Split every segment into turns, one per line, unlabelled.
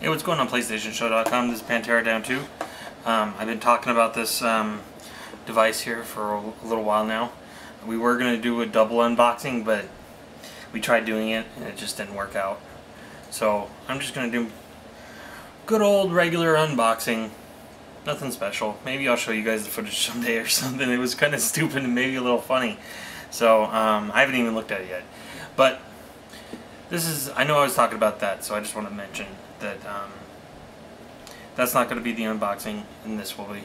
Hey, what's going on PlayStationShow.com? This is Pantera Down 2. I've been talking about this device here for a little while now. We were going to do a double unboxing, but we tried doing it and it just didn't work out. So I'm just going to do good old regular unboxing. Nothing special. Maybe I'll show you guys the footage someday or something. It was kind of stupid and maybe a little funny. So I haven't even looked at it yet. But this is, I know I was talking about that, so I just want to mention that that's not going to be the unboxing, and this will be.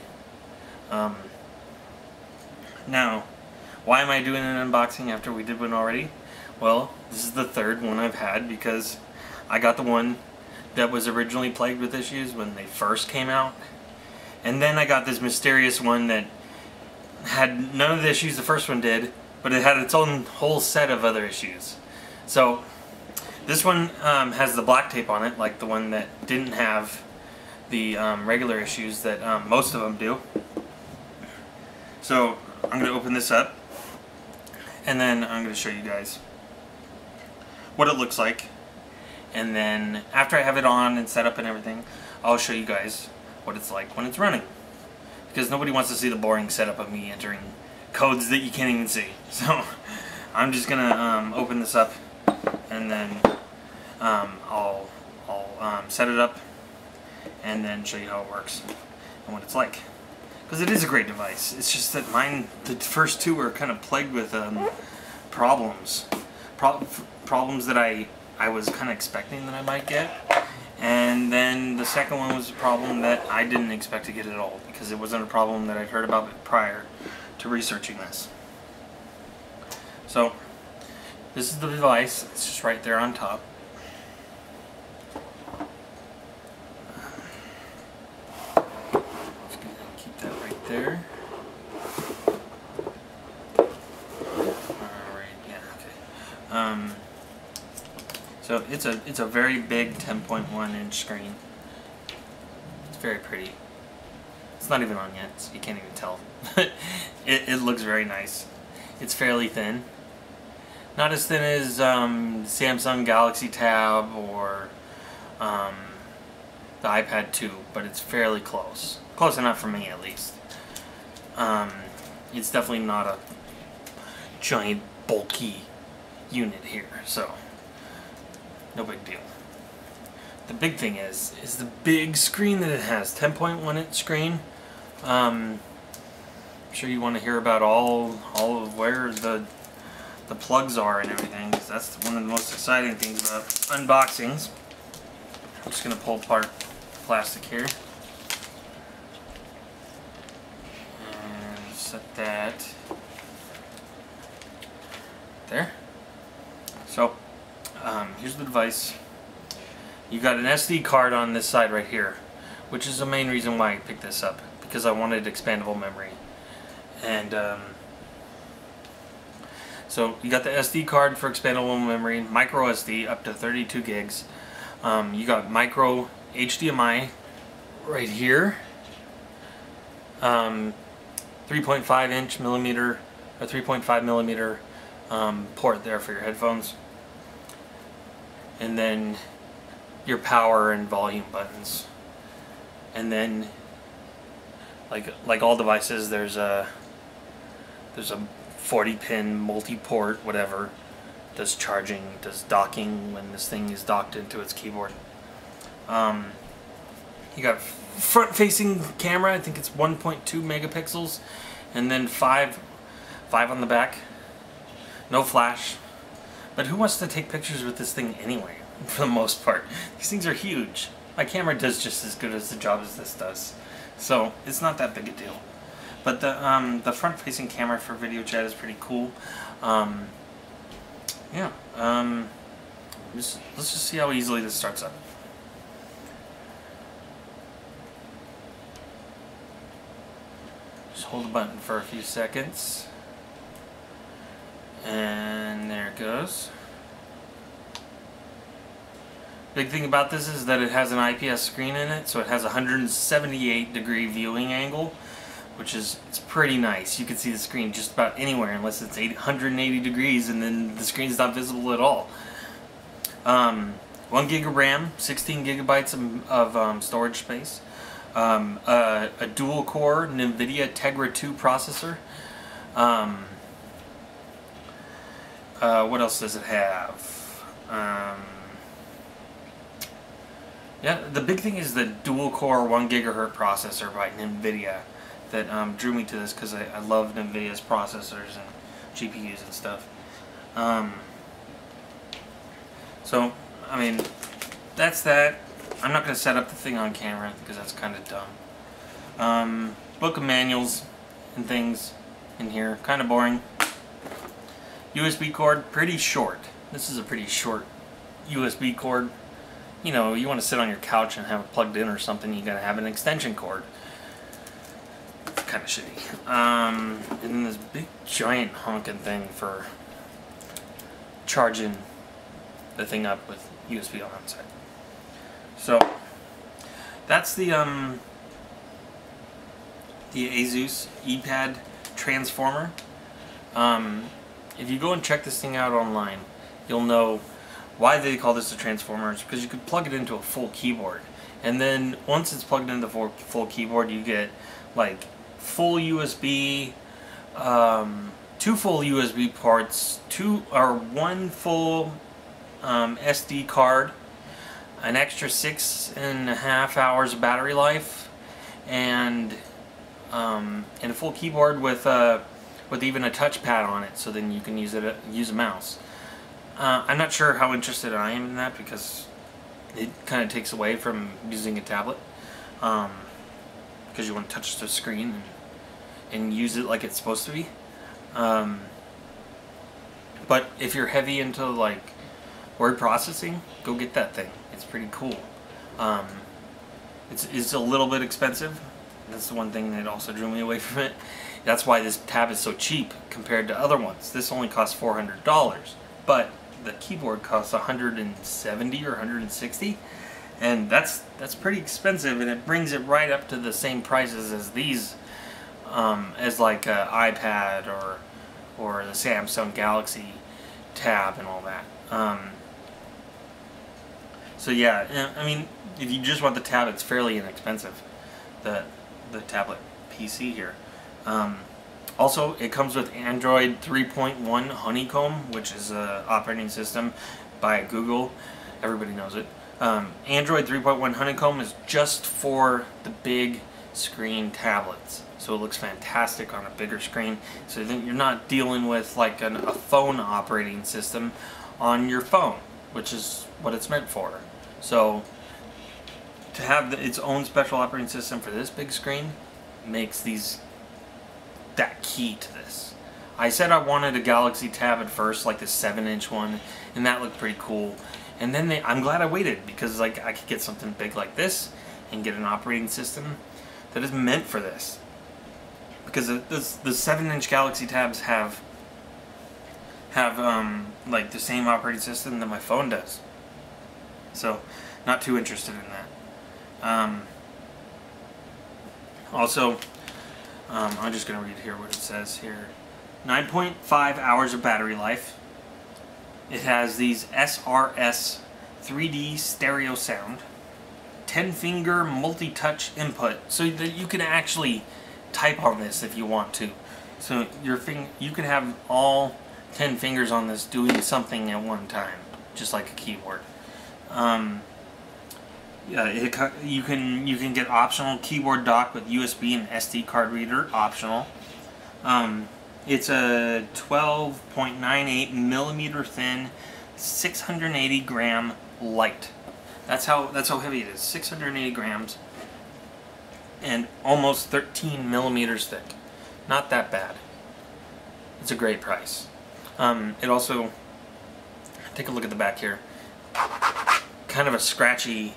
Now, why am I doing an unboxing after we did one already? Well, this is the third one I've had because I got the one that was originally plagued with issues when they first came out, and then I got this mysterious one that had none of the issues the first one did, but it had its own whole set of other issues. So this one has the black tape on it, like the one that didn't have the regular issues that most of them do. So I'm going to open this up, and then I'm going to show you guys what it looks like. And then after I have it on and set up and everything, I'll show you guys what it's like when it's running. Because nobody wants to see the boring setup of me entering codes that you can't even see. So I'm just going to open this up, and then I'll set it up and then show you how it works and what it's like. Because it is a great device. It's just that mine, the first two were kind of plagued with problems. Problems that I was kind of expecting that I might get. And then the second one was a problem that I didn't expect to get at all, because it wasn't a problem that I'd heard about prior to researching this. So this is the device. It's just right there on top. Just gonna keep that right there. Alright, yeah, okay. So it's a very big 10.1 inch screen. It's very pretty. It's not even on yet, so you can't even tell. it looks very nice. It's fairly thin. Not as thin as Samsung Galaxy Tab or the iPad 2, but it's fairly close. Close enough for me, at least. It's definitely not a giant, bulky unit here, so no big deal. The big thing is the big screen that it has. 10.1 inch screen. I'm sure you want to hear about all of where the plugs are and everything, because that's one of the most exciting things about unboxings. I'm just going to pull apart plastic here and set that there. So here's the device. You got an SD card on this side right here, which is the main reason why I picked this up, because I wanted expandable memory. And so you got the SD card for expandable memory, micro SD up to 32 gigs. You got micro HDMI right here, 3.5 inch millimeter or 3.5 millimeter port there for your headphones, and then your power and volume buttons. And then like all devices, there's a 40-pin multi-port, whatever, does charging, does docking when this thing is docked into its keyboard. You got front-facing camera. I think it's 1.2 megapixels, and then 5 on the back. No flash. But who wants to take pictures with this thing anyway, for the most part? These things are huge. My camera does just as good as the job as this does, so it's not that big a deal. But the front-facing camera for video chat is pretty cool. Yeah. Let's just see how easily this starts up. Just hold the button for a few seconds, and there it goes. Big thing about this is that it has an IPS screen in it, so it has a 178-degree viewing angle, which is, it's pretty nice. You can see the screen just about anywhere unless it's 180 degrees, and then the screen's not visible at all. 1 gig of RAM, 16 gigabytes of storage space, a dual-core NVIDIA Tegra 2 processor. What else does it have? Yeah, the big thing is the dual-core 1 gigahertz processor by NVIDIA that drew me to this, because I love NVIDIA's processors and GPUs and stuff. So, I mean, that's that. I'm not going to set up the thing on camera because that's kind of dumb. Book of manuals and things in here, kind of boring. USB cord, pretty short. This is a pretty short USB cord. You know, you want to sit on your couch and have it plugged in or something, you got to have an extension cord. It's kind of shitty. And then this big giant honking thing for charging the thing up with USB on the side. So that's the ASUS Eee Pad Transformer. If you go and check this thing out online, you'll know why they call this a transformer. It's because you could plug it into a full keyboard, and then once it's plugged into the full keyboard, you get like full USB, 2 full USB ports, 1 full SD card, an extra 6.5 hours of battery life, and a full keyboard with even a touchpad on it, so then you can use a mouse. I'm not sure how interested I am in that, because it kind of takes away from using a tablet, because you want to touch the screen and use it like it's supposed to be. But if you're heavy into like word processing, go get that thing. It's pretty cool. It's a little bit expensive. That's the one thing that also drew me away from it. That's why this tab is so cheap compared to other ones. This only costs $400, but the keyboard costs $170 or $160, and that's pretty expensive, and it brings it right up to the same prices as these, as like an iPad or the Samsung Galaxy Tab and all that. So yeah, I mean, if you just want the tab, it's fairly inexpensive. The tablet PC here. Also, it comes with Android 3.1 Honeycomb, which is an operating system by Google. Everybody knows it. Android 3.1 Honeycomb is just for the big screen tablets, so it looks fantastic on a bigger screen, so then you're not dealing with like a phone operating system on your phone, which is what it's meant for. So to have its own special operating system for this big screen makes that key to this. I said I wanted a Galaxy Tab at first, like the 7-inch one, and that looked pretty cool. And then I'm glad I waited, because like I could get something big like this and get an operating system that is meant for this. Because the 7-inch Galaxy Tabs have like the same operating system that my phone does. So not too interested in that. Also, I'm just going to read here what it says here. 9.5 hours of battery life. It has these SRS 3D stereo sound. 10-finger multi-touch input, so that you can actually type on this if you want to. So you can have all 10 fingers on this doing something at one time, just like a keyboard. Yeah, you can get optional keyboard dock with USB and SD card reader, optional. It's a 12.98 millimeter thin, 680 gram light. That's how heavy it is. 680 grams and almost 13 millimeters thick. Not that bad. It's a great price. It also, take a look at the back here. Kind of a scratchy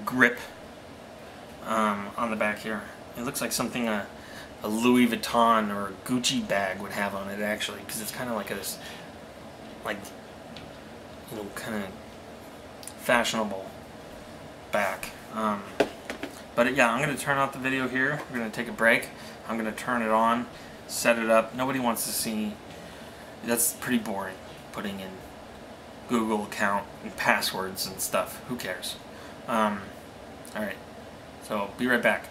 grip on the back here. It looks like something a Louis Vuitton or a Gucci bag would have on it, actually, because it's kind of like this, like, you know, kind of fashionable back. But yeah, I'm going to turn off the video here. We're going to take a break. I'm going to turn it on, set it up. Nobody wants to see. That's pretty boring, putting in Google account and passwords and stuff. Who cares? Alright, so be right back.